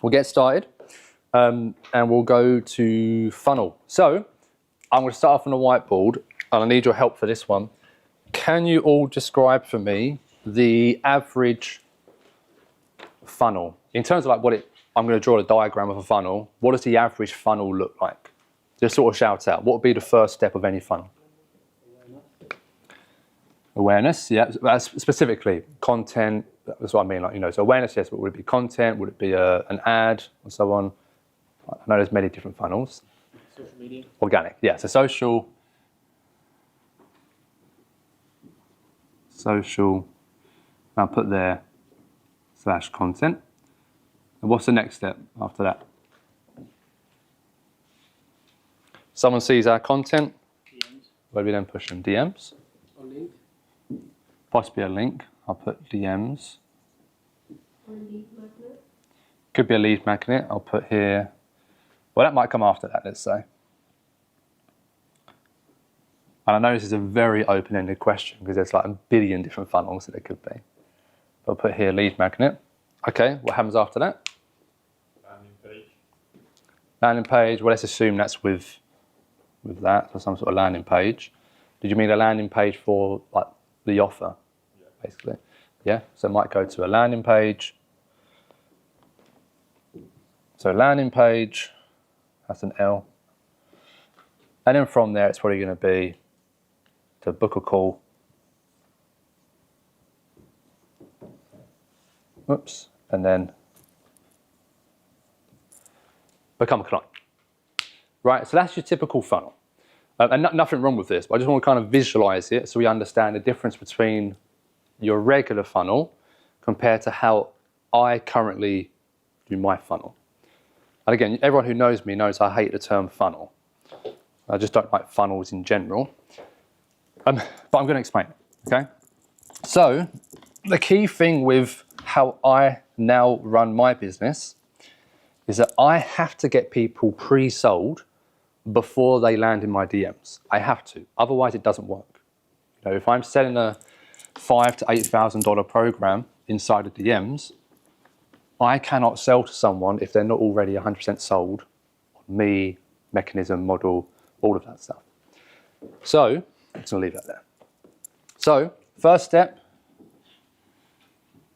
we'll get started and we'll go to funnel. So I'm going to start off on a whiteboard and I need your help for this one. Can you all describe for me the average funnel? In terms of like I'm going to draw a diagram of a funnel. What does the average funnel look like? Just sort of shout out. What would be the first step of any funnel? Awareness, yeah. Specifically, content. That's what I mean. Like, you know, so awareness, yes. But would it be content? Would it be an ad or so on? I know there's many different funnels. Social media. Organic, yeah. So social. I'll put there / content. And what's the next step after that? Someone sees our content. DMs. Where do we then push them? DMs. Or link. Possibly a link. I'll put DMs. Or lead magnet. Could be a lead magnet. I'll put here. Well, that might come after that, let's say. And I know this is a very open-ended question because there's like a billion different funnels that it could be. I'll put here lead magnet. Okay, what happens after that? Landing page. Landing page. Well, let's assume that's with that, so some sort of landing page. Did you mean a landing page for like the offer, basically? Yeah, so it might go to a landing page. So landing page, that's an L. And then from there, it's probably going to be to book a call. Oops, and then become a client. Right, so that's your typical funnel. And nothing wrong with this, but I just want to kind of visualize it so we understand the difference between your regular funnel compared to how I currently do my funnel. And again, everyone who knows me knows I hate the term funnel. I just don't like funnels in general. But I'm going to explain it, okay? So the key thing with how I now run my business is that I have to get people pre-sold before they land in my DMs. I have to, otherwise it doesn't work. You know, if I'm selling a $5,000 to $8,000 program inside of DMs, I cannot sell to someone if they're not already 100% sold on me, mechanism, model, all of that stuff. So, I'm just gonna leave that there. So, first step,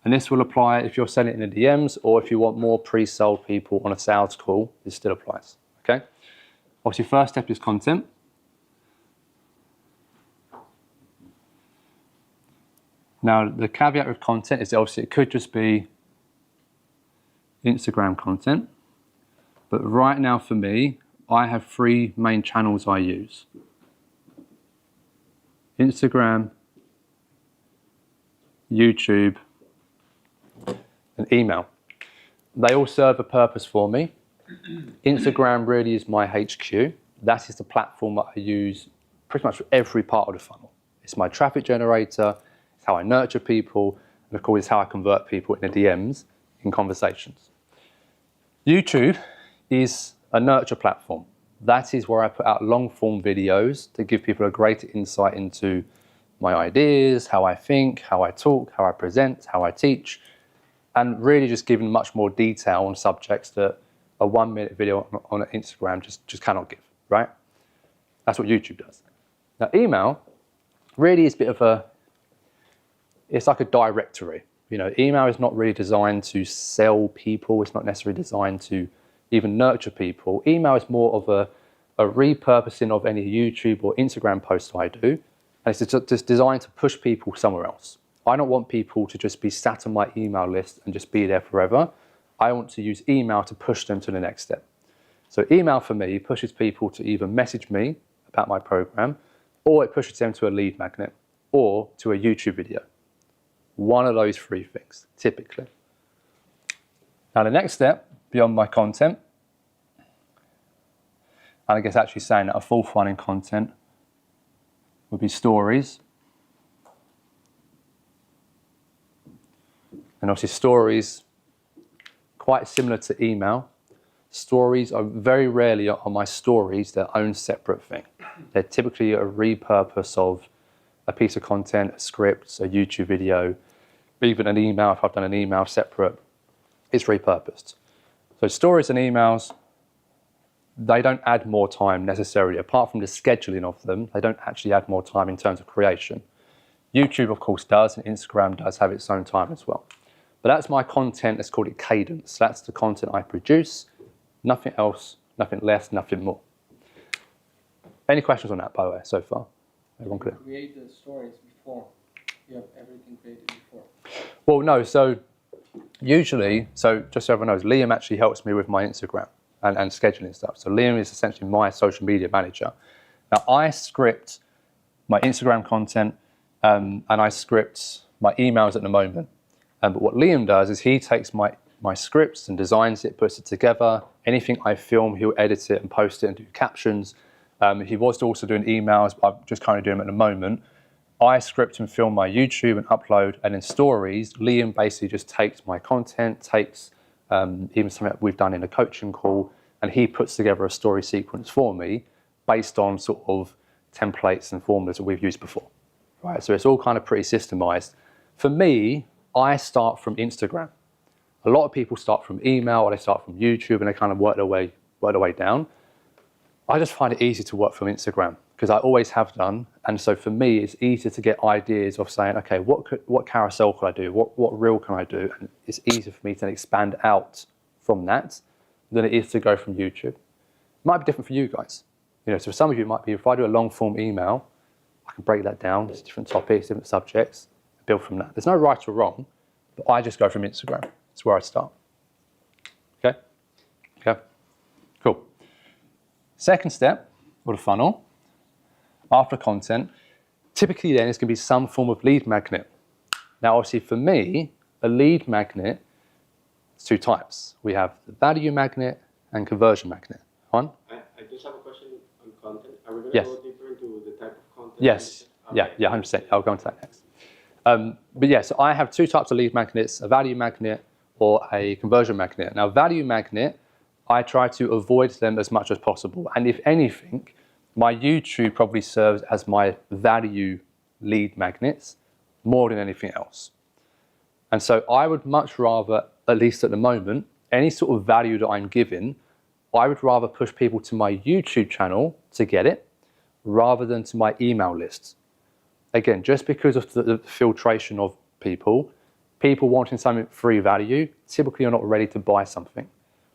and this will apply if you're selling it in the DMs or if you want more pre-sold people on a sales call, this still applies, okay? Obviously, first step is content. Now, the caveat with content is that obviously it could just be Instagram content. But right now for me, I have 3 main channels I use. Instagram, YouTube, and email. They all serve a purpose for me. Instagram really is my HQ. That is the platform that I use pretty much for every part of the funnel. It's my traffic generator, it's how I nurture people, and of course it's how I convert people in the DMs in conversations. YouTube is a nurture platform. That is where I put out long form videos to give people a greater insight into my ideas, how I think, how I talk, how I present, how I teach, and really just giving much more detail on subjects that a 1-minute video on Instagram just cannot give, right? That's what YouTube does. Now, email really is a bit of it's like a directory. You know, email is not really designed to sell people. It's not necessarily designed to even nurture people. Email is more of a repurposing of any YouTube or Instagram posts I do. And it's just designed to push people somewhere else. I don't want people to just be sat on my email list and just be there forever. I want to use email to push them to the next step. So email for me pushes people to either message me about my program, or it pushes them to a lead magnet, or to a YouTube video. One of those 3 things, typically. Now the next step, beyond my content, and I guess actually saying that a 4th one in content would be stories. And obviously stories, quite similar to email. Stories are very rarely on my stories their own separate thing. They're typically a repurpose of a piece of content, a script, a YouTube video, even an email. If I've done an email separate, it's repurposed. So stories and emails, they don't add more time necessarily. Apart from the scheduling of them, they don't actually add more time in terms of creation. YouTube, of course, does, and Instagram does have its own time as well. But that's my content, let's call it cadence. That's the content I produce, nothing else, nothing less, nothing more. Any questions on that, by the way, so far? Everyone clear? Create the stories before. You have everything created before. Well, no, so usually, so just so everyone knows, Liam actually helps me with my Instagram and scheduling stuff. So Liam is essentially my social media manager. Now, I script my Instagram content and I script my emails at the moment. But what Liam does is he takes my scripts and designs it, puts it together. Anything I film, he'll edit it and post it and do captions. He was also doing emails, but I'm just kind of doing them at the moment. I script and film my YouTube and upload, and in stories, Liam basically just takes my content, takes even something that we've done in a coaching call, and he puts together a story sequence for me based on sort of templates and formulas that we've used before. Right, so it's all kind of pretty systemized. For me, I start from Instagram. A lot of people start from email or they start from YouTube and they kind of work their way down. I just find it easy to work from Instagram because I always have done. And so for me, it's easier to get ideas of saying, okay, what carousel could I do? What reel can I do? And it's easier for me to expand out from that than it is to go from YouTube. It might be different for you guys. You know, so for some of you, it might be if I do a long form email, I can break that down. There's different topics, different subjects, build from that. There's no right or wrong, but I just go from Instagram. It's where I start. Okay? Okay. Cool. Second step of the funnel, after content, typically then it's going to be some form of lead magnet. Now, obviously for me, a lead magnet is two types. We have the value magnet and conversion magnet. I just have a question on content. Are we going to go deeper into the type of content? Yes. Okay. Yeah, 100%. I'll go into that next. But yeah, so I have two types of lead magnets, a value magnet or a conversion magnet. Now, value magnet, I try to avoid them as much as possible. And if anything, my YouTube probably serves as my value lead magnets more than anything else. And so I would much rather, at least at the moment, any sort of value that I'm giving, I would rather push people to my YouTube channel to get it rather than to my email list. Again, just because of the filtration of people wanting something free value typically are not ready to buy something.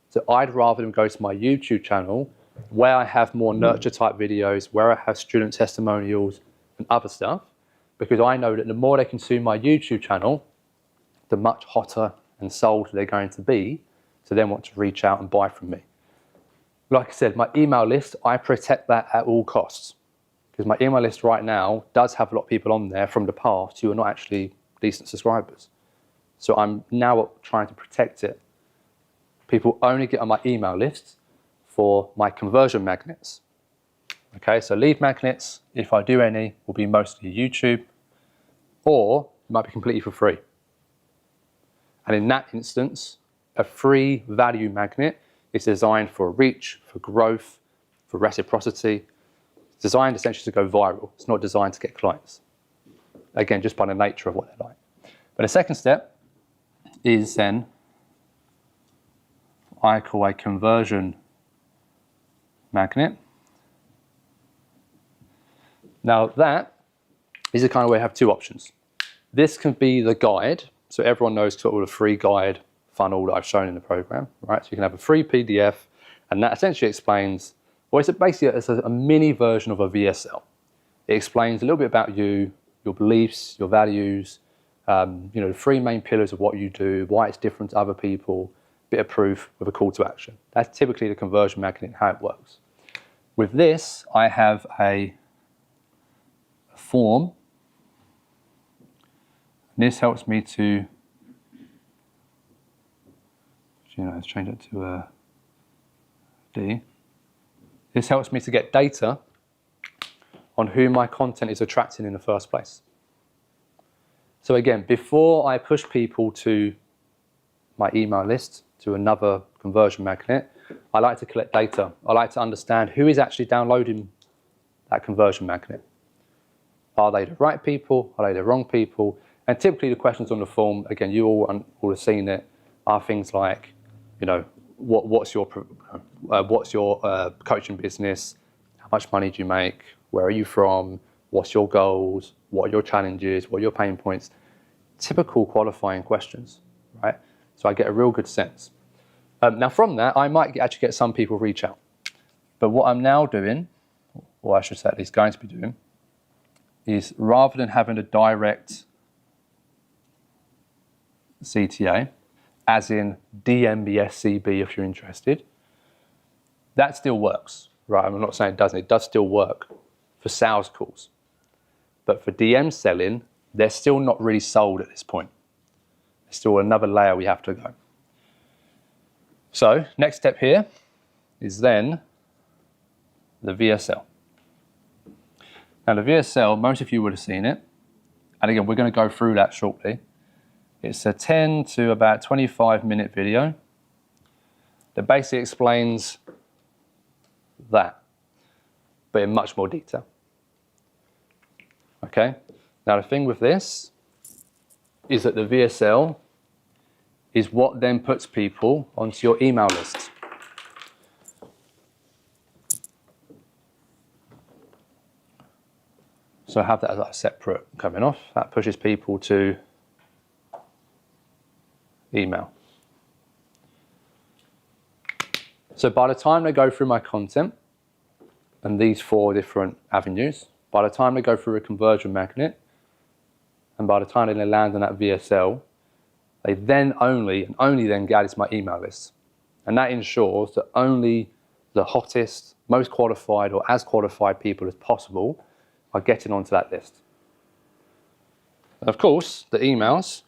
So I'd rather them go to my YouTube channel where I have more nurture type videos, where I have student testimonials and other stuff, because I know that the more they consume my YouTube channel, the much hotter and sold they're going to be to then want to reach out and buy from me. Like I said, my email list, I protect that at all costs because my email list right now does have a lot of people on there from the past who are not actually decent subscribers. So I'm now trying to protect it. People only get on my email list for my conversion magnets. Okay, so lead magnets, if I do any, will be mostly YouTube, or it might be completely for free. And in that instance, a free value magnet is designed for reach, for growth, for reciprocity. It's designed essentially to go viral. It's not designed to get clients. Again, just by the nature of what they're like. But the second step is then I call a conversion magnet. Now that is the kind of way I have two options. This can be the guide, so everyone knows sort of the free guide funnel that I've shown in the program, right? So you can have a free PDF, and that essentially explains, well, it's basically a mini version of a VSL. It explains a little bit about you, your beliefs, your values, the three main pillars of what you do, why it's different to other people, bit of proof with a call to action. That's typically the conversion magnet and how it works. With this, I have a form. And this helps me to, let's change it to a D. This helps me to get data on who my content is attracting in the first place. So again, before I push people to my email list, to another conversion magnet, I like to collect data. I like to understand who is actually downloading that conversion magnet. Are they the right people? Are they the wrong people? And typically the questions on the form, again, you all have seen it, are things like, what's your coaching business? How much money do you make? Where are you from? What's your goals? What are your challenges? What are your pain points? Typical qualifying questions, right? So I get a real good sense. Now from that, I might actually get some people reach out. But what I'm now doing, or I should say at least going to be doing, is rather than having a direct CTA, as in DM me SCB if you're interested, that still works, right? I'm not saying it doesn't. It does still work for sales calls. But for DM selling, they're still not really sold at this point. There's still another layer we have to go. So next step here is then the VSL. Now the VSL, most of you would have seen it. And again, we're going to go through that shortly. It's a 10 to about 25-minute video that basically explains that, but in much more detail. Okay? Now the thing with this is that the VSL is what then puts people onto your email list. So I have that as a separate coming off. That pushes people to email. So by the time they go through my content and these 4 different avenues, by the time they go through a conversion magnet, and by the time they land on that VSL, they then only then get added to my email list. And that ensures that only the hottest, most qualified or as qualified people as possible are getting onto that list. And of course, the emails,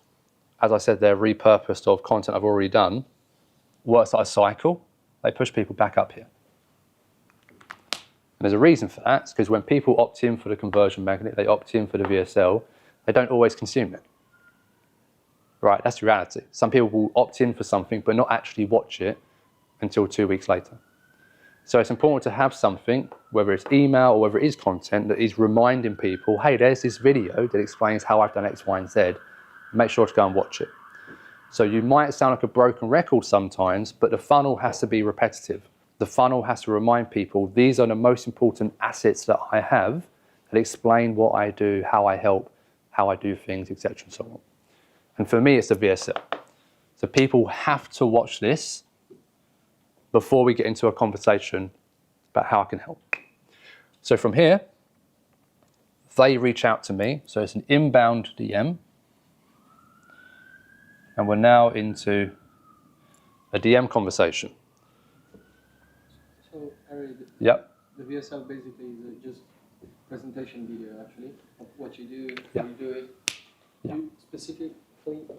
as I said, they're repurposed of content I've already done, works like a cycle. They push people back up here. And there's a reason for that. It's because when people opt in for the conversion magnet, they opt in for the VSL, they don't always consume it. Right, that's the reality. Some people will opt in for something but not actually watch it until 2 weeks later. So it's important to have something, whether it's email or whether it is content, that is reminding people, hey, there's this video that explains how I've done X, Y, and Z. Make sure to go and watch it. So you might sound like a broken record sometimes, but the funnel has to be repetitive. The funnel has to remind people, these are the most important assets that I have that explain what I do, how I help, how I do things, etc. and so on. And for me, it's the VSL. So people have to watch this before we get into a conversation about how I can help. So from here, they reach out to me. So it's an inbound DM. And we're now into a DM conversation. So, Harry, Yep. the VSL basically is just presentation video, actually, of what you do, Yeah. how you do it. Yeah. You specifically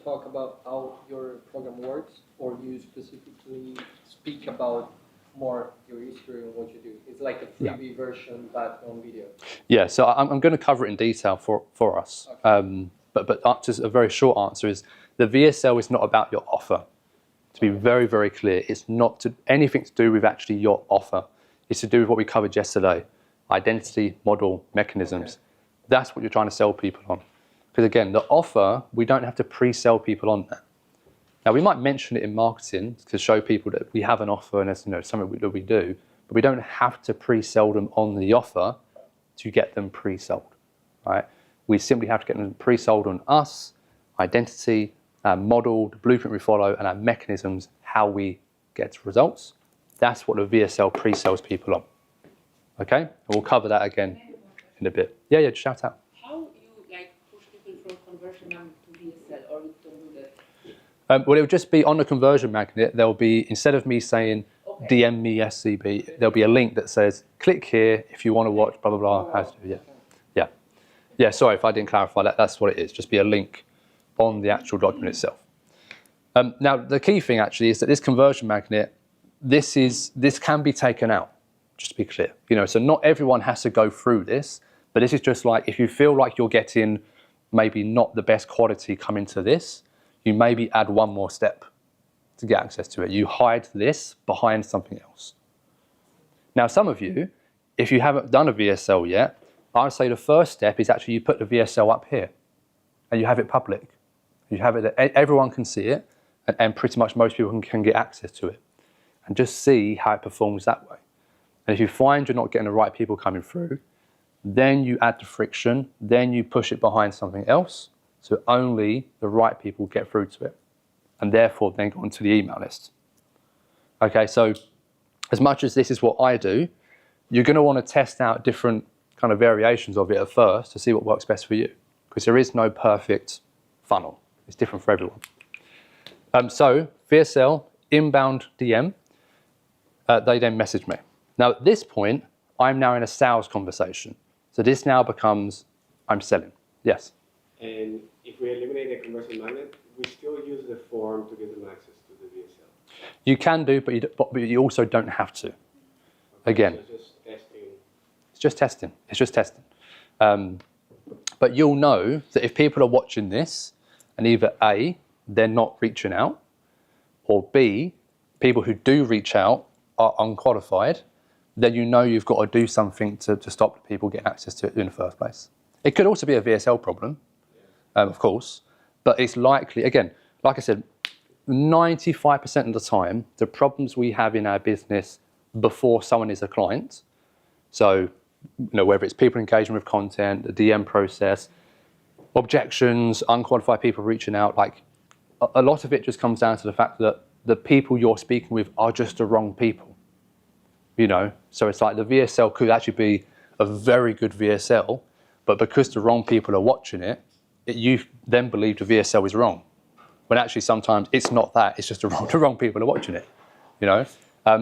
talk about how your program works, or you specifically speak about more your history and what you do? It's like a freebie version, but on video. Yeah, so I'm going to cover it in detail for us. Okay. But just a very short answer is the VSL is not about your offer. To be very, very clear, it's not anything to do with actually your offer. It's to do with what we covered yesterday, identity, model, mechanisms. Okay. That's what you're trying to sell people on. Because again, the offer, we don't have to pre-sell people on that. Now, we might mention it in marketing to show people that we have an offer and it's something that we do, but we don't have to pre-sell them on the offer to get them pre-sold, right? We simply have to get them pre-sold on us, identity, our model, the blueprint we follow, and our mechanisms, how we get results. That's what the VSL pre-sells people on, okay? And we'll cover that again in a bit. Yeah, shout out. How you push people from conversion to VSL, or you don't do that? Well, it would just be on the conversion magnet. There'll be, instead of me saying, okay, DM me SCB, there'll be a link that says, click here if you want to watch, blah, blah, blah. How to do, yeah, sorry if I didn't clarify that. That's what it is. Just be a link on the actual document itself. Now, the key thing actually is that this conversion magnet, this can be taken out, just to be clear. So not everyone has to go through this, but this is just like, if you feel like you're getting maybe not the best quality coming to this, you maybe add one more step to get access to it. You hide this behind something else. Now, some of you, if you haven't done a VSL yet, I would say the first step is actually you put the VSL up here and you have it public. You have it that everyone can see it and pretty much most people can get access to it. and just see how it performs that way. And if you find you're not getting the right people coming through, then you add the friction, then you push it behind something else, so only the right people get through to it, and therefore then go onto the email list. Okay, so as much as this is what I do, you're going to want to test out different kind of variations of it at first to see what works best for you, because there is no perfect funnel. It's different for everyone. So VSL, inbound DM, they then message me. Now at this point, I'm now in a sales conversation. So this now becomes, I'm selling. Yes? And if we eliminate the conversion magnet, we still use the form to get them access to the VSL. You can do, but you also don't have to. Again. So just testing. It's just testing. It's just testing. But you'll know that if people are watching this and either A, they're not reaching out, or B, people who do reach out are unqualified, then you know you've got to do something to stop people getting access to it in the first place. It could also be a VSL problem, of course, but it's likely, again, like I said, 95% of the time, the problems we have in our business before someone is a client, so whether it's people engaging with content, the DM process, objections, unqualified people reaching out, like a lot of it just comes down to the fact that the people you're speaking with are just the wrong people. So it's like the VSL could actually be a very good VSL, but because the wrong people are watching it, you then believe the VSL is wrong. When actually sometimes it's not that, it's just the wrong people are watching it,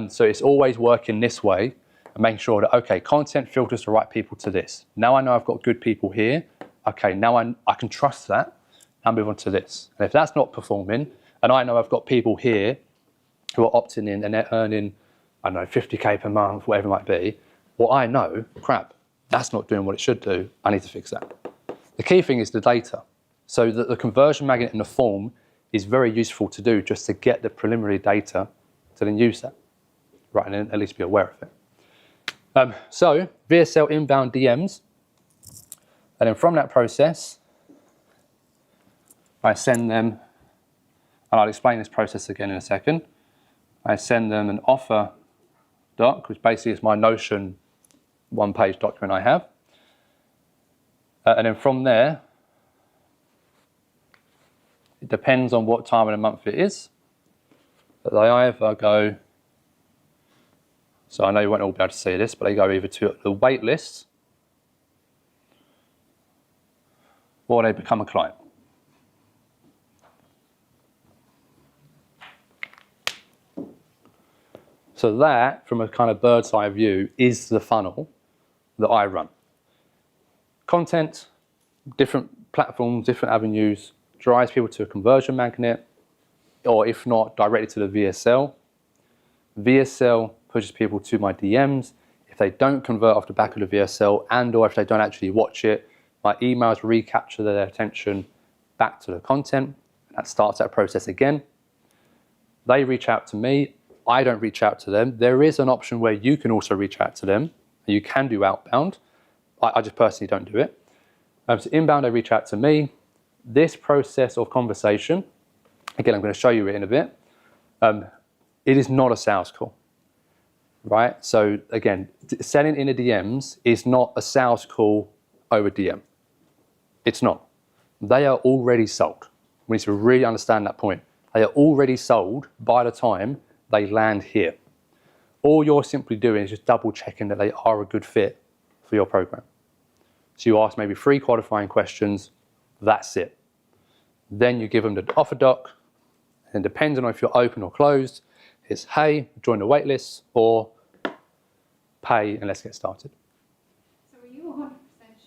So it's always working this way and making sure that, okay, content filters the right people to this. Now I know I've got good people here. Okay, now I can trust that. Now move on to this. And if that's not performing, and I know I've got people here who are opting in and they're earning, I don't know, 50K per month, whatever it might be, well, I know, crap, that's not doing what it should do. I need to fix that. The key thing is the data. So the conversion magnet in the form is very useful to do just to get the preliminary data to then use that, right, and then at least be aware of it. So VSL inbound DMs, and then from that process, I send them, and I'll explain this process again in a second. I send them an offer doc, which basically is my Notion one-page document I have. And then from there, it depends on what time of the month it is, but they either go, so I know you won't all be able to see this, but they go either to the wait list or they become a client. So that, from a kind of bird's eye view, is the funnel that I run. Content, different platforms, different avenues, drives people to a conversion magnet, or if not, directly to the VSL. VSL pushes people to my DMs. If they don't convert off the back of the VSL, and or if they don't actually watch it, my emails recapture their attention back to the content. That starts that process again. They reach out to me. I don't reach out to them. There is an option where you can also reach out to them. You can do outbound. I just personally don't do it. So inbound, they reach out to me. This process of conversation, again, I'm going to show you it in a bit. It is not a sales call, right? So again, selling in the DMs is not a sales call over DM. It's not. They are already sold. We need to really understand that point. They are already sold by the time they land here. All you're simply doing is just double checking that they are a good fit for your program. So you ask maybe 3 qualifying questions, that's it. Then you give them the offer doc, and depending on if you're open or closed, it's hey, join the waitlist, or pay and let's get started. So are you 100%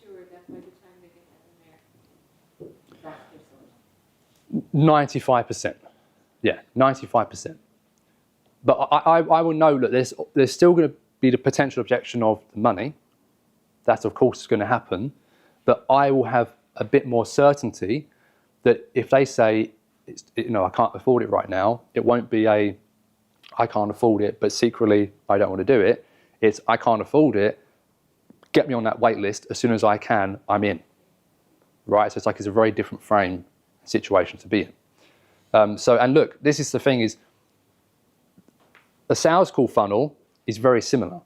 sure that by the time they get that in there, that's their sold? 95%. Yeah, 95%. But I will know that there's still going to be the potential objection of the money. That, of course, is going to happen. But I will have a bit more certainty that if they say, I can't afford it right now, it won't be I can't afford it, but secretly I don't want to do it. It's I can't afford it, get me on that wait list as soon as I can, I'm in. Right? So it's a very different frame situation to be in. And look, this is the thing is, a sales call funnel is very similar,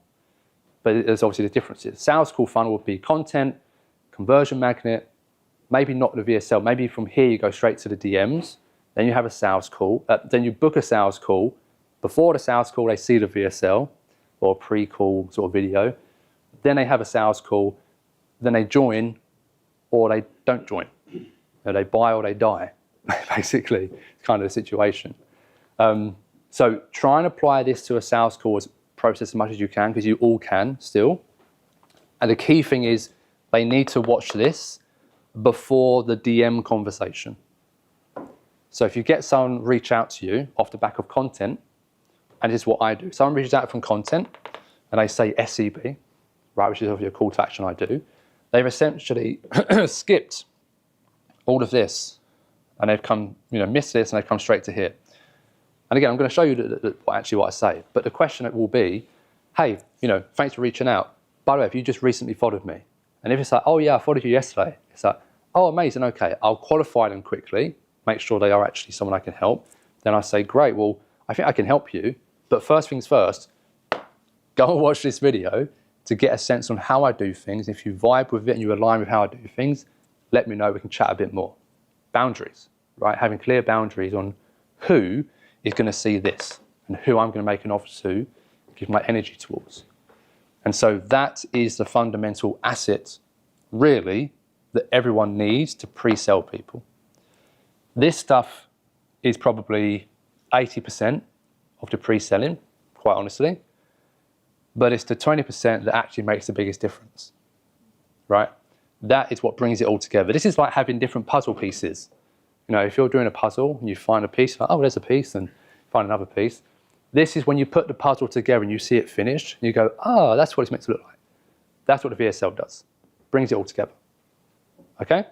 but there's obviously the differences. Sales call funnel would be content, conversion magnet, maybe not the VSL. Maybe from here you go straight to the DMs, then you have a sales call, then you book a sales call. Before the sales call, they see the VSL or pre-call sort of video. Then they have a sales call, then they join or they don't join. You know, they buy or they die, basically. It's kind of the situation. So try and apply this to a sales call process as much as you can, because you all can still. And the key thing is they need to watch this before the DM conversation. So if you get someone reach out to you off the back of content, and this is what I do. Someone reaches out from content and they say SEB, right, which is obviously a call to action I do. They've essentially skipped all of this and they've come, missed this and they've come straight to here. And again, I'm going to show you actually what I say. But the question will be, hey, thanks for reaching out. By the way, have you just recently followed me? And if it's like, oh yeah, I followed you yesterday. It's like, oh, amazing, okay. I'll qualify them quickly, make sure they are actually someone I can help. Then I say, great, well, I think I can help you. But first things first, go and watch this video to get a sense on how I do things. If you vibe with it and you align with how I do things, let me know, we can chat a bit more. Boundaries, right? Having clear boundaries on who is going to see this and who I'm going to make an offer to, give my energy towards. And so that is the fundamental asset, really, that everyone needs to pre-sell people. This stuff is probably 80% of the pre-selling, quite honestly, but it's the 20% that actually makes the biggest difference, right? That is what brings it all together. This is like having different puzzle pieces. If you're doing a puzzle and you find a piece, like, oh, there's a piece, and find another piece. This is when you put the puzzle together and you see it finished, and you go, oh, that's what it's meant to look like. That's what the VSL does. Brings it all together. Okay?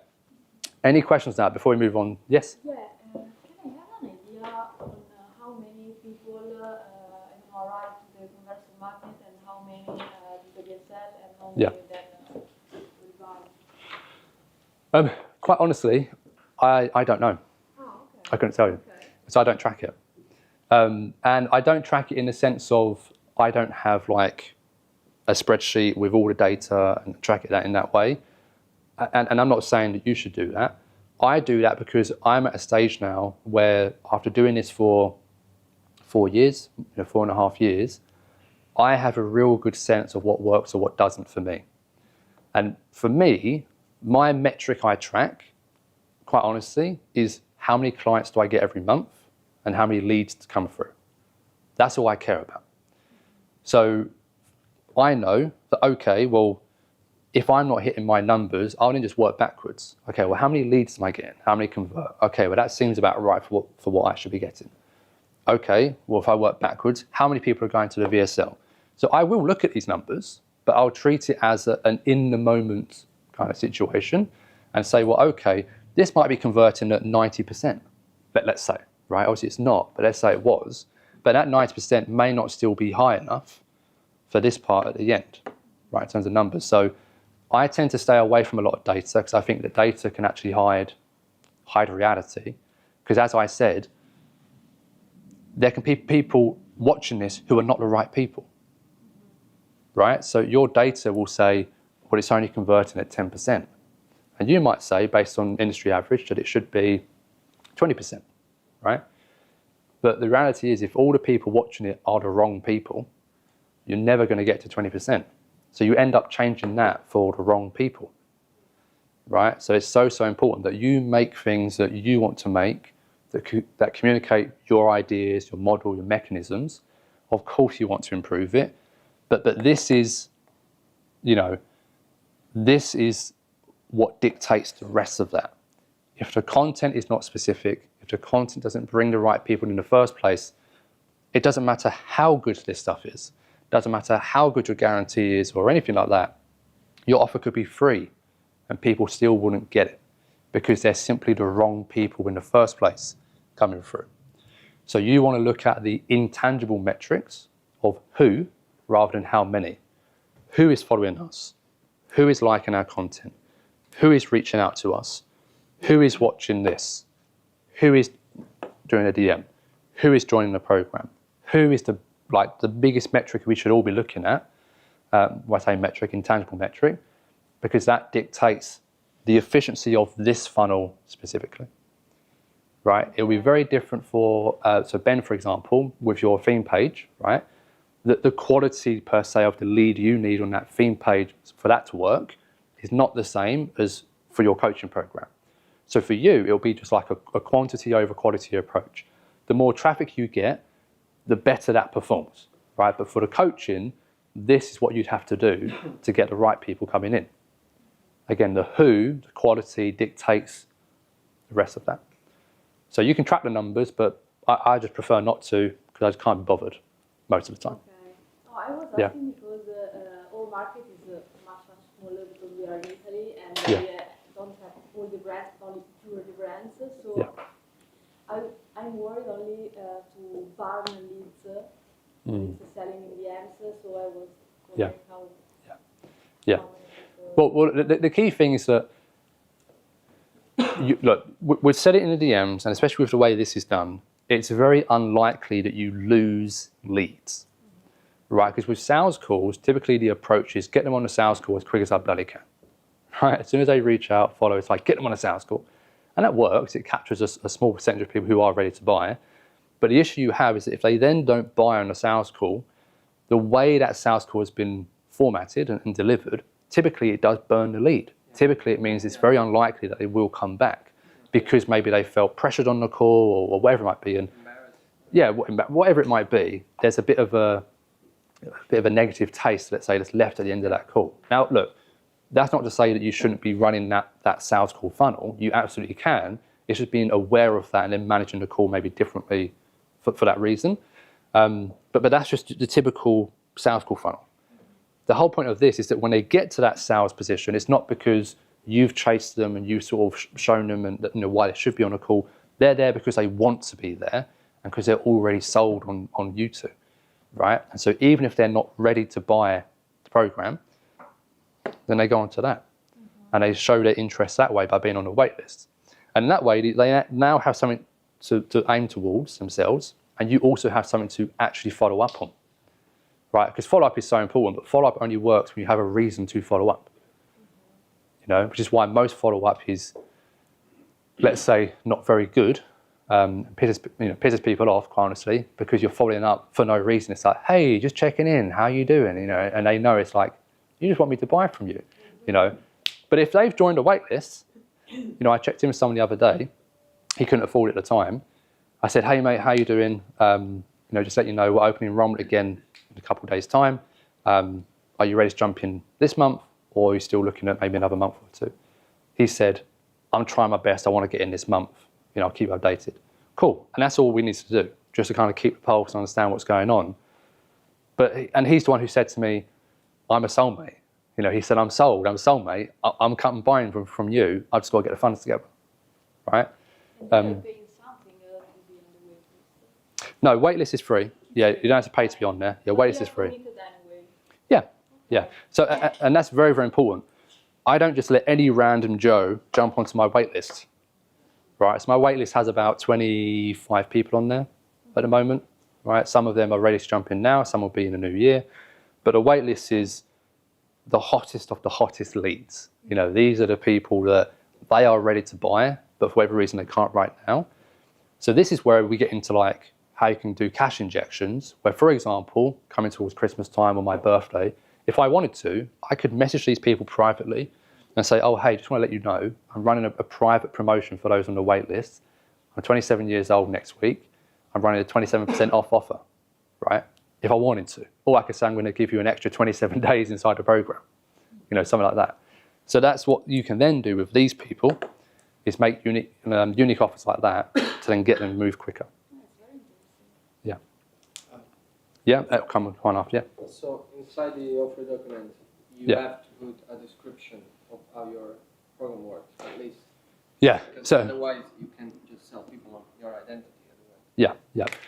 Any questions now before we move on? Yes? Yeah, can I have an idea on how many people arrive to the conversion market and how many to the VSL and how many then will buy? Quite honestly, I don't know. Oh, okay. I couldn't tell you. Okay. So I don't track it. And I don't track it in the sense of I don't have like a spreadsheet with all the data and track it in that way. And I'm not saying that you should do that. I do that because I'm at a stage now where after doing this for 4 years, 4.5 years, I have a real good sense of what works or what doesn't for me. And for me, my metric I track, quite honestly, is how many clients do I get every month and how many leads come through. That's all I care about. So I know that, okay, well, if I'm not hitting my numbers, I'll then just work backwards. Okay, well, how many leads am I getting? How many convert? Okay, well, that seems about right for what I should be getting. Okay, well, if I work backwards, how many people are going to the VSL? So I will look at these numbers, but I'll treat it as an in-the-moment kind of situation and say, well, okay, this might be converting at 90%, let's say, right? Obviously it's not, but let's say it was. But that 90% may not still be high enough for this part at the end, right, in terms of numbers. So I tend to stay away from a lot of data because I think that data can actually hide reality. Because as I said, there can be people watching this who are not the right people, right? So your data will say, well, it's only converting at 10%. And you might say, based on industry average, that it should be 20%, right? But the reality is, if all the people watching it are the wrong people, you're never going to get to 20%. So you end up changing that for the wrong people, right? So it's so important that you make things that you want to make that communicate your ideas, your model, your mechanisms. Of course you want to improve it, but this is, this is what dictates the rest of that. If the content is not specific, if the content doesn't bring the right people in the first place, it doesn't matter how good this stuff is. It doesn't matter how good your guarantee is or anything like that. Your offer could be free and people still wouldn't get it because they're simply the wrong people in the first place coming through. So you want to look at the intangible metrics of who rather than how many. Who is following us? Who is liking our content? Who is reaching out to us? Who is watching this? Who is doing a DM? Who is joining the program? Who is the like the biggest metric we should all be looking at. When I say metric, intangible metric, because that dictates the efficiency of this funnel specifically. Right? It'll be very different for, so Ben, for example, with your theme page, right? The quality per se of the lead you need on that theme page for that to work is not the same as for your coaching program. So for you, it'll be just like a quantity over quality approach. The more traffic you get, the better that performs, right? But for the coaching, this is what you'd have to do to get the right people coming in. Again, the who, the quality dictates the rest of that. So you can track the numbers, but I just prefer not to because I just can't be bothered most of the time. Okay. No, I was Yeah. asking because all market is much smaller because we are in Italy and Yeah. we don't have all the brands, only two of the brands. So Yeah. I'm worried only to farm leads with selling in the DMs. So I was wondering how. Yeah. how many people- Well, the key thing is that, look, we've said it in the DMs, and especially with the way this is done, it's very unlikely that you lose leads, right? Because with sales calls, typically the approach is get them on a sales call as quick as I bloody can, right? As soon as they reach out, follow, it's like get them on a sales call. And that works. It captures a small percentage of people who are ready to buy. But the issue you have is that if they then don't buy on a sales call, the way that sales call has been formatted and delivered, typically it does burn the lead. Typically it means it's very unlikely that they will come back because maybe they felt pressured on the call or whatever it might be. And yeah, whatever it might be, there's a bit of a negative taste, let's say, that's left at the end of that call. Now, look, that's not to say that you shouldn't be running that sales call funnel. You absolutely can. It's just being aware of that and then managing the call maybe differently for that reason. But that's just the typical sales call funnel. The whole point of this is that when they get to that sales position, it's not because you've chased them and you've sort of shown them and why they should be on a call. They're there because they want to be there and because they're already sold on YouTube, right? And so even if they're not ready to buy the program, then they go on to that. And they show their interest that way by being on the wait list. And that way, they now have something to aim towards themselves, and you also have something to actually follow up on, right? Because follow-up is so important, but follow-up only works when you have a reason to follow up, which is why most follow-up is, let's say, not very good, pisses people off, quite honestly, because you're following up for no reason. It's like, hey, just checking in, how you doing, and they know it's like, you just want me to buy from you, But if they've joined a wait list, I checked in with someone the other day. He couldn't afford it at the time. I said, hey, mate, how you doing? Just let you know, we're opening enrollment again in a couple of days' time. Are you ready to jump in this month, or are you still looking at maybe another month or two? He said, I'm trying my best. I want to get in this month. I'll keep you updated. Cool. And that's all we need to do, just to kind of keep the pulse and understand what's going on. And he's the one who said to me, I'm a soulmate. He said, I'm sold, I'm a soulmate, I'm coming buying from you, I've just got to get the funds together, right? And they're paying something to be on the wait list. No, waitlist is free. Yeah, you don't have to pay to be on there. Yeah, waitlist is free. Anyway. Yeah. So, and that's very, very important. I don't just let any random Joe jump onto my waitlist, right? So my waitlist has about 25 people on there at the moment, right? Some of them are ready to jump in now, some will be in the new year. But a waitlist is the hottest of the hottest leads. These are the people that they are ready to buy, but for whatever reason they can't right now. So this is where we get into like how you can do cash injections, where, for example, coming towards Christmas time or my birthday, if I wanted to, I could message these people privately and say, oh, hey, just want to let you know, I'm running a private promotion for those on the wait list. I'm 27 years old next week. I'm running a 27% off offer, right? If I wanted to. Or I could say, I'm going to give you an extra 27 days inside the program, something like that. So that's what you can then do with these people, is make unique offers like that to then get them to move quicker. Yeah. Yeah, come on after, yeah. So inside the offer document, you have to put a description of how your program works, at least. Yeah. Because So otherwise you can just sell people on your identity. yeah.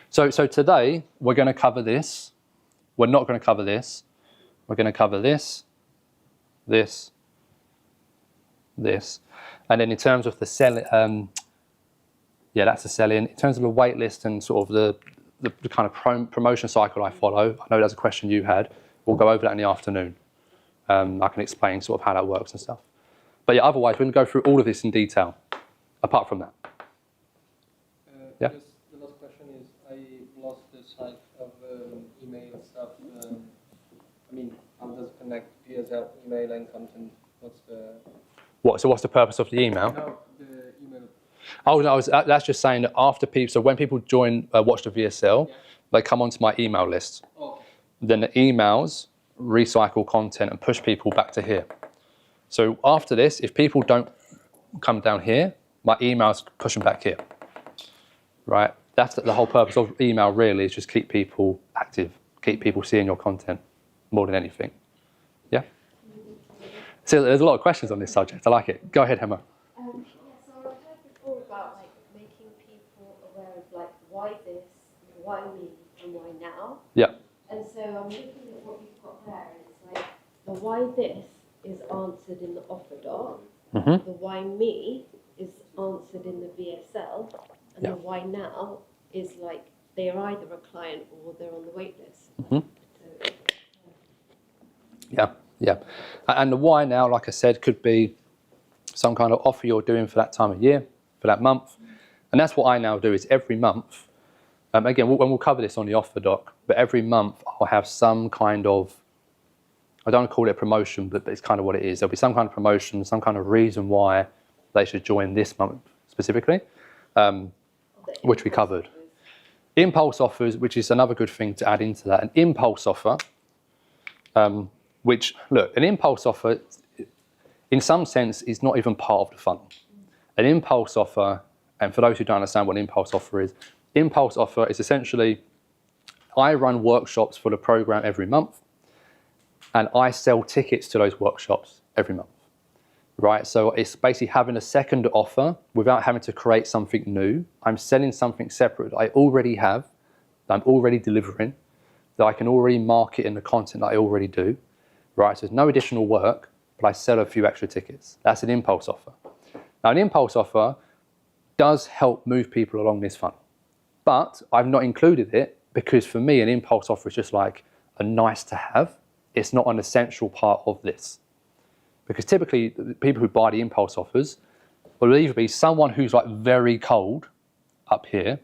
So today we're going to cover this. We're not going to cover this. We're going to cover this, this, and then in terms of the sell, that's the sell-in. In terms of the wait list and sort of the kind of promotion cycle I follow. I know that's a question you had. We'll go over that in the afternoon. I can explain sort of how that works and stuff. But yeah, otherwise, we're going to go through all of this in detail, apart from that. Yeah. Just the last question is, I lost the sight of email stuff. I mean, how does it connect VSL, email and content? What's the... What? So what's the purpose of the email? No, the email. Oh, no, that's just saying that after people, so when people join Watch the VSL, Yeah. they come onto my email list. Okay. Then the emails recycle content and push people back to here. So after this, if people don't come down here, my emails push them back here, right? That's the whole purpose of email really, is just keep people active, keep people seeing your content more than anything. Yeah? So there's a lot of questions on this subject. I like it. Go ahead, Emma. Yeah, so I've heard before about like making people aware of like why this, why me, and why now. Yeah. And so I'm looking at what you've got there, and it's like the why this is answered in the offer doc, Mm-hmm. the why me is answered in the VSL, and Yeah. the why now is like they are either a client or they're on the wait list. Mhm. So, Yeah, yeah. And the why now, like I said, could be some kind of offer you're doing for that time of year, for that month. And that's what I now do is every month, again, we'll cover this on the offer doc, but every month I'll have some kind of, I don't want to call it a promotion, but it's kind of what it is. There'll be some kind of promotion, some kind of reason why they should join this month specifically, which we covered. Impulse offers, which is another good thing to add into that. An impulse offer, which, look, an impulse offer, in some sense, is not even part of the funnel. An impulse offer, and for those who don't understand what an impulse offer is essentially, I run workshops for the program every month, and I sell tickets to those workshops every month, right? So it's basically having a second offer without having to create something new. I'm selling something separate that I already have, that I'm already delivering, that I can already market in the content that I already do, right? So there's no additional work, but I sell a few extra tickets. That's an impulse offer. Now, an impulse offer does help move people along this funnel, but I've not included it because for me, an impulse offer is just like a nice to have. It's not an essential part of this. Because typically, the people who buy the impulse offers will either be someone who's like very cold up here,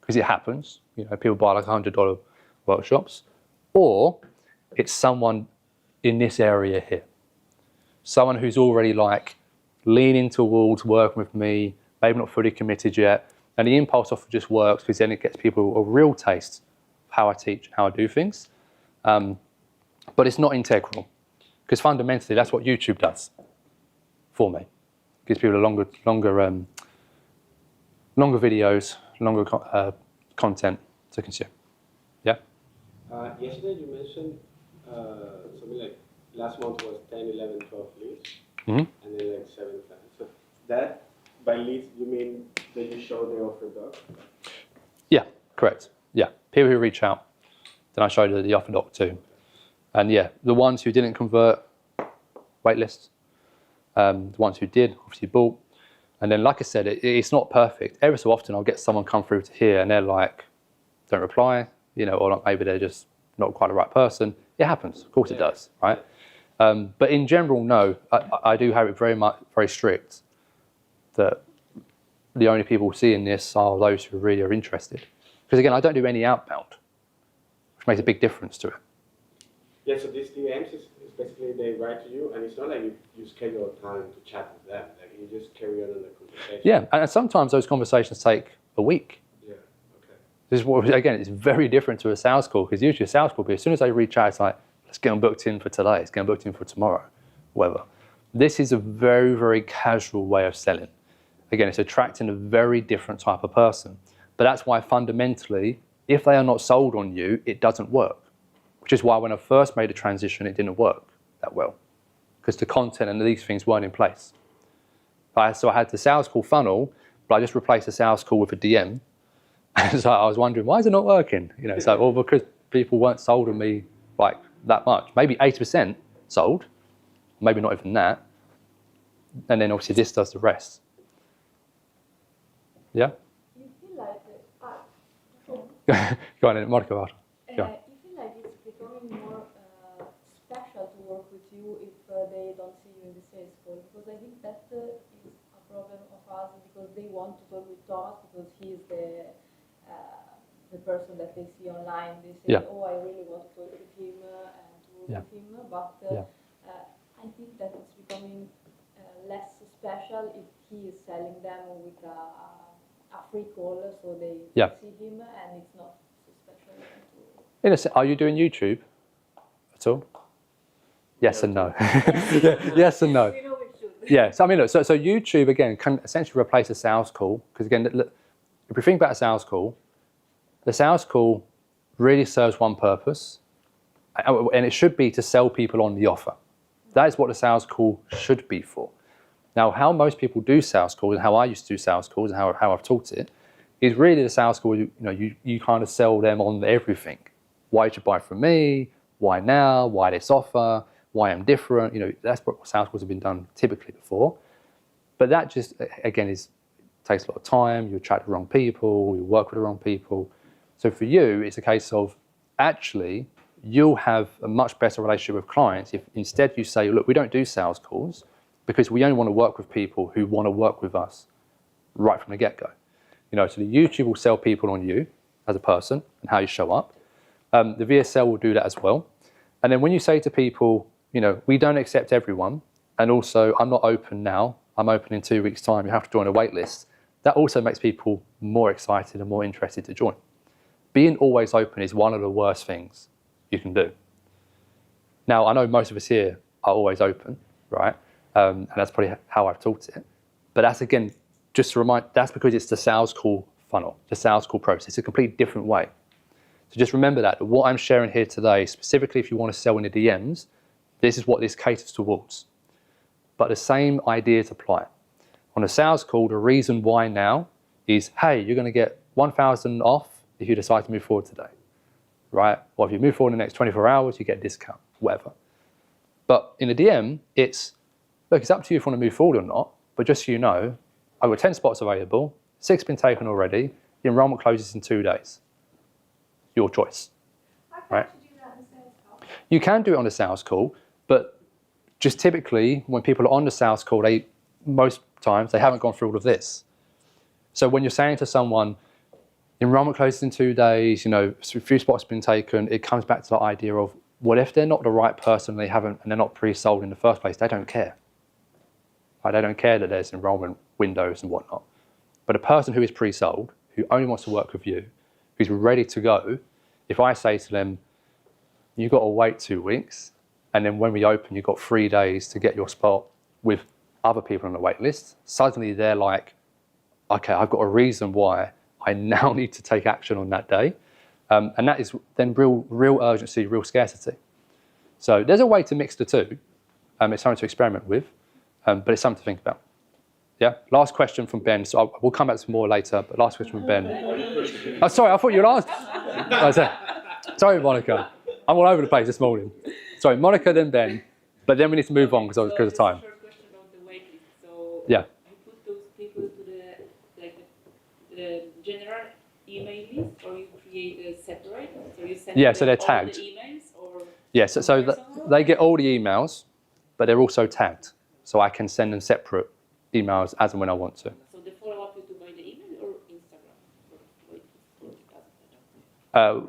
because it happens, you know, people buy like $100 workshops, or it's someone in this area here. Someone who's already like leaning towards working with me, maybe not fully committed yet, and the impulse offer just works because then it gets people a real taste of how I teach and how I do things. But it's not integral, because fundamentally that's what YouTube does for me. It gives people longer videos, longer content to consume. Yeah? Yesterday you mentioned something like last month was 10, 11, 12 leads, Mm-hmm. and then like 7 clients. So that, by leads, you mean that you show the offer doc? Yeah, correct. Yeah, people who reach out, then I show the offer doc too. And yeah, the ones who didn't convert, waitlist. The ones who did, obviously bought. And then, like I said, it's not perfect. Every so often I'll get someone come through to here and they're like, don't reply, you know, or like maybe they're just not quite the right person. It happens, of course it does, right? But in general, no, I do have it very strict that the only people seeing this are those who really are interested. Because again, I don't do any outbound, which makes a big difference to it. Yeah, so these DMs is basically they write to you, and it's not like you schedule a time to chat with them. Like you just carry on in the conversation. Yeah, and sometimes those conversations take a week. Yeah, okay. This is what, again, it's very different to a sales call, because usually a sales call, as soon as they reach out, it's like, let's get them booked in for today, let's get them booked in for tomorrow, whatever. This is a very, very casual way of selling. Again, it's attracting a very different type of person. But that's why fundamentally, if they are not sold on you, it doesn't work. Which is why when I first made a transition, it didn't work that well, because the content and these things weren't in place. So I had the sales call funnel, but I just replaced the sales call with a DM. And so I was wondering, why is it not working? You know, so, well, because people weren't sold on me like that much. Maybe 80% sold, maybe not even that. And then obviously this does the rest. Yeah? You feel like Go on, Monica. Go on. You feel like it's becoming more special to work with you if they don't see you in the sales call, because I think that is a problem of us, because they want to talk with Thomas because he's the person that they see online. They say, Yeah. oh, I really want to talk with him and to work with him, but I think that it's becoming less special if he is selling them with a free call, so they see him and it's not so special. Are you doing YouTube at all? Yes and no. Yes and no. We know we should. Yeah, so I mean, look, so YouTube, again, can essentially replace a sales call, because again, look, if we think about a sales call, the sales call really serves one purpose, and it should be to sell people on the offer. That is what the sales call should be for. Now, how most people do sales calls, and how I used to do sales calls, and how I've taught it, is really the sales call. You kind of sell them on everything. Why you should buy from me? Why now? Why this offer? Why I'm different? That's what sales calls have been done typically before. But that just, again, takes a lot of time. You attract the wrong people. You work with the wrong people. So for you, it's a case of actually you'll have a much better relationship with clients if instead you say, look, we don't do sales calls because we only want to work with people who want to work with us right from the get-go. So the YouTube will sell people on you as a person and how you show up. The VSL will do that as well. And then when you say to people, we don't accept everyone, and also I'm not open now, I'm open in 2 weeks' time, you have to join a wait list, that also makes people more excited and more interested to join. Being always open is one of the worst things you can do. Now, I know most of us here are always open, right? And that's probably how I've taught it. But that's, again, just to remind, that's because it's the sales call funnel, the sales call process. It's a completely different way. So just remember that what I'm sharing here today, specifically if you want to sell in the DMs, this is what this caters towards. But the same ideas apply. On a sales call, the reason why now is, hey, you're going to get 1,000 off if you decide to move forward today, right? Or if you move forward in the next 24 hours, you get a discount, whatever. But in a DM, it's up to you if you want to move forward or not, but just so you know, I've got 10 spots available, 6 been taken already, the enrollment closes in 2 days. Your choice, right? You do that in a sales call? You can do it on a sales call, but just typically when people are on the sales call, most times they haven't gone through all of this. So when you're saying to someone, enrollment closes in 2 days, a few spots have been taken, it comes back to the idea of, well, if they're not the right person, and they're not pre-sold in the first place, they don't care. Right? They don't care that there's enrollment windows and whatnot. But a person who is pre-sold, who only wants to work with you, who's ready to go, if I say to them, you've got to wait 2 weeks, and then when we open, you've got 3 days to get your spot with other people on the wait list, suddenly they're like, okay, I've got a reason why I now need to take action on that day. And that is then real urgency, real scarcity. So there's a way to mix the two. It's something to experiment with, but it's something to think about. Yeah. Last question from Ben. So we'll come back to more later. But last question from Ben. Oh, sorry, I thought you were last. Sorry, Monica. I'm all over the place this morning. Sorry, Monica, then Ben. But then we need to move on because of time. Short question about the waitlist. So yeah. You put those people to the general email list, or you create a separate? So you send so they're tagged. All the emails, or yes. So they get all the emails, but they're also tagged. So I can send them separate emails as and when I want to. So the follow-up you do by the email or Instagram?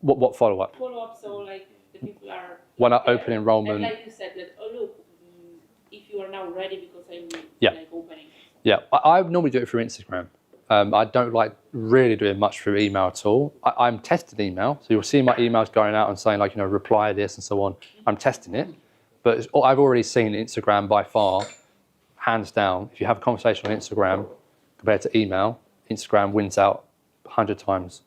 What follow-up? Follow-up, so like the people are... When I open enrollment... And like you said, that, oh look, if you are now ready because I'm like opening. Yeah, I normally do it through Instagram. I don't like really doing much through email at all. I'm testing email, so you'll see my emails going out and saying reply this and so on. I'm testing it, but I've already seen Instagram by far, hands down. If you have a conversation on Instagram compared to email, Instagram wins out 100 times.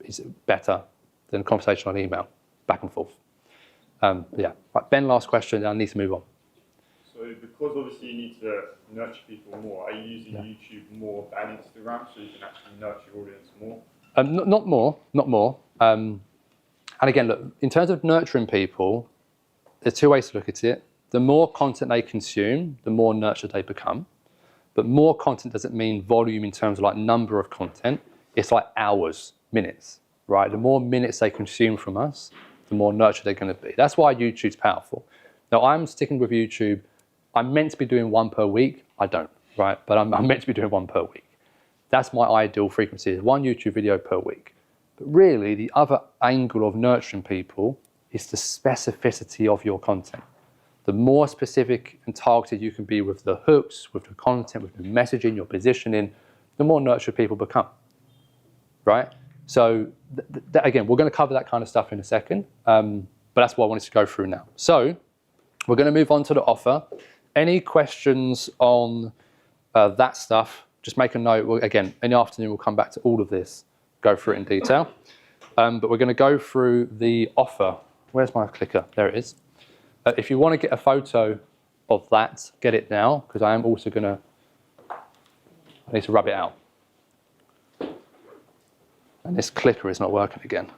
It's better than a conversation on email, back and forth. Yeah, right, Ben, last question, I need to move on. So because obviously you need to nurture people more, are you using YouTube more than Instagram so you can actually nurture your audience more? Not more. And again, look, in terms of nurturing people, there's 2 ways to look at it. The more content they consume, the more nurtured they become. But more content doesn't mean volume in terms of like number of content. It's like hours, minutes. right? The more minutes they consume from us, the more nurtured they're going to be. That's why YouTube's powerful. Now, I'm sticking with YouTube. I'm meant to be doing one per week. I don't, right? But I'm meant to be doing one per week. That's my ideal frequency, is one YouTube video per week. But really, the other angle of nurturing people is the specificity of your content. The more specific and targeted you can be with the hooks, with the content, with the messaging, your positioning, the more nurtured people become, right? So again, we're going to cover that kind of stuff in a second, but that's what I wanted to go through now. So we're going to move on to the offer. Any questions on that stuff, just make a note. Again, in the afternoon, we'll come back to all of this, go through it in detail. But we're going to go through the offer. Where's my clicker? There it is. If you want to get a photo of that, get it now, because I am also going to, I need to rub it out. And this clicker is not working again.